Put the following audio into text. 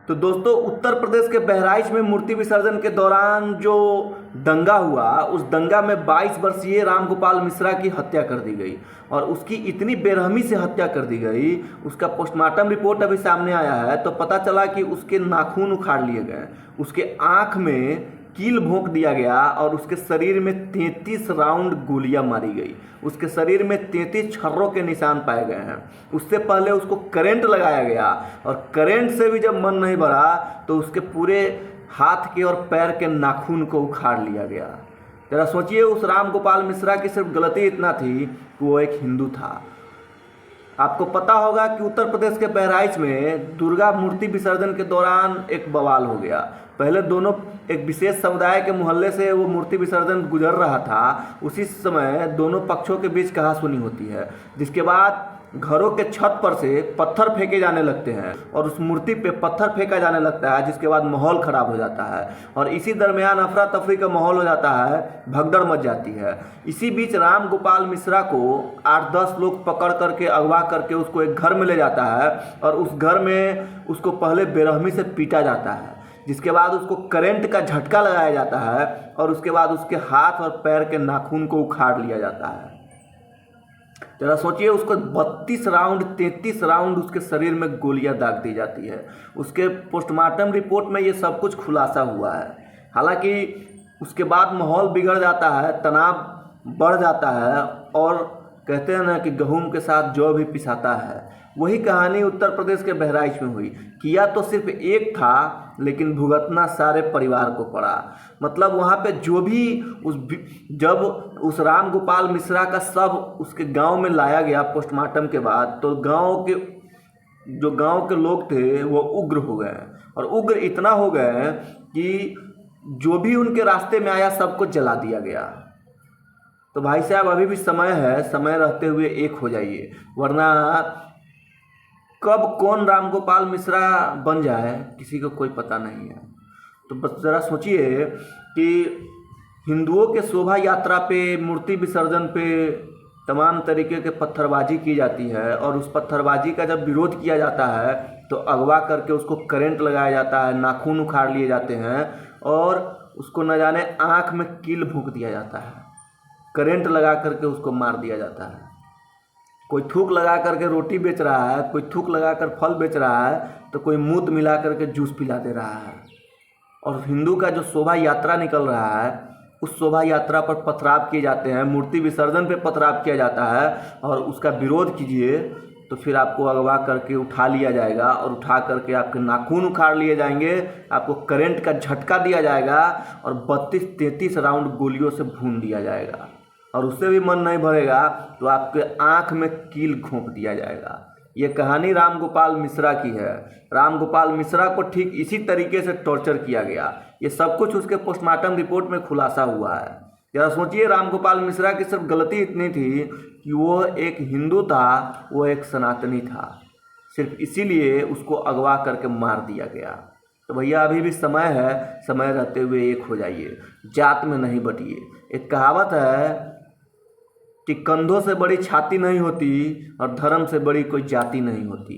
तो दोस्तों, उत्तर प्रदेश के बहराइच में मूर्ति विसर्जन के दौरान जो दंगा हुआ, उस दंगा में 22 वर्षीय रामगोपाल मिश्रा की हत्या कर दी गई और उसकी इतनी बेरहमी से हत्या कर दी गई। उसका पोस्टमार्टम रिपोर्ट अभी सामने आया है तो पता चला कि उसके नाखून उखाड़ लिए गए, उसके आँख में कील भोंक दिया गया और उसके शरीर में 33 राउंड गोलियां मारी गई। उसके शरीर में 33 छर्रों के निशान पाए गए हैं। उससे पहले उसको करंट लगाया गया और करंट से भी जब मन नहीं भरा तो उसके पूरे हाथ के और पैर के नाखून को उखाड़ लिया गया। जरा सोचिए, उस रामगोपाल मिश्रा की सिर्फ गलती इतना थी कि वो एक हिंदू था। आपको पता होगा कि उत्तर प्रदेश के बहराइच में दुर्गा मूर्ति विसर्जन के दौरान एक बवाल हो गया। पहले दोनों एक विशेष समुदाय के मोहल्ले से वो मूर्ति विसर्जन गुजर रहा था। उसी समय दोनों पक्षों के बीच कहासुनी होती है, जिसके बाद घरों के छत पर से पत्थर फेंके जाने लगते हैं और उस मूर्ति पे पत्थर फेंका जाने लगता है, जिसके बाद माहौल खराब हो जाता है और इसी दरमियान अफरा तफरी का माहौल हो जाता है, भगदड़ मच जाती है। इसी बीच राम गोपाल मिश्रा को 8-10 लोग पकड़ करके अगवा करके उसको एक घर में ले जाता है और उस घर में उसको पहले बेरहमी से पीटा जाता है, जिसके बाद उसको करंट का झटका लगाया जाता है और उसके बाद उसके हाथ और पैर के नाखून को उखाड़ लिया जाता है। जरा सोचिए, उसको 33 राउंड उसके शरीर में गोलियां दाग दी जाती है। उसके पोस्टमार्टम रिपोर्ट में ये सब कुछ खुलासा हुआ है। हालांकि उसके बाद माहौल बिगड़ जाता है, तनाव बढ़ जाता है और कहते हैं ना कि गेहूं के साथ जौ भी पिसाता है। वही कहानी उत्तर प्रदेश के बहराइच में हुई। किया तो सिर्फ एक था, लेकिन भुगतना सारे परिवार को पड़ा। मतलब वहाँ पे जो भी जब उस राम गोपाल मिश्रा का शव उसके गांव में लाया गया पोस्टमार्टम के बाद, तो गांव के लोग थे वो उग्र हो गए और उग्र इतना हो गए कि जो भी उनके रास्ते में आया सबको जला दिया गया। तो भाई साहब, अभी भी समय है, समय रहते हुए एक हो जाइए, वरना कब कौन रामगोपाल मिश्रा बन जाए किसी को कोई पता नहीं है। तो बस ज़रा सोचिए कि हिंदुओं के शोभा यात्रा पे, मूर्ति विसर्जन पे तमाम तरीके के पत्थरबाजी की जाती है और उस पत्थरबाजी का जब विरोध किया जाता है तो अगवा करके उसको करंट लगाया जाता है, नाखून उखाड़ लिए जाते हैं और उसको न जाने आँख में कील भोंक दिया जाता है, करंट लगा करके उसको मार दिया जाता है। कोई थूक लगा करके रोटी बेच रहा है, कोई थूक लगा कर फल बेच रहा है, तो कोई मूत मिला करके जूस पिला दे रहा है। और हिंदू का जो शोभा यात्रा निकल रहा है, उस शोभा यात्रा पर पथराव किए जाते हैं, मूर्ति विसर्जन पे पथराव किया जाता है और उसका विरोध कीजिए तो फिर आपको अगवा करके उठा लिया जाएगा और उठा करके आपके नाखून उखाड़ लिए जाएंगे, आपको करंट का झटका दिया जाएगा और 32-33 राउंड गोलियों से भून दिया जाएगा और उससे भी मन नहीं भरेगा तो आपके आँख में कील घोंप दिया जाएगा। ये कहानी रामगोपाल मिश्रा की है। रामगोपाल मिश्रा को ठीक इसी तरीके से टॉर्चर किया गया। ये सब कुछ उसके पोस्टमार्टम रिपोर्ट में खुलासा हुआ है। जरा सोचिए, रामगोपाल मिश्रा की सिर्फ गलती इतनी थी कि वो एक हिंदू था, वो एक सनातनी था, सिर्फ इसीलिए उसको अगवा करके मार दिया गया। तो भैया, अभी भी समय है, समय रहते हुए एक हो जाइए, जात में नहीं बटिए। एक कहावत है कि कंधों से बड़ी छाती नहीं होती और धर्म से बड़ी कोई जाति नहीं होती।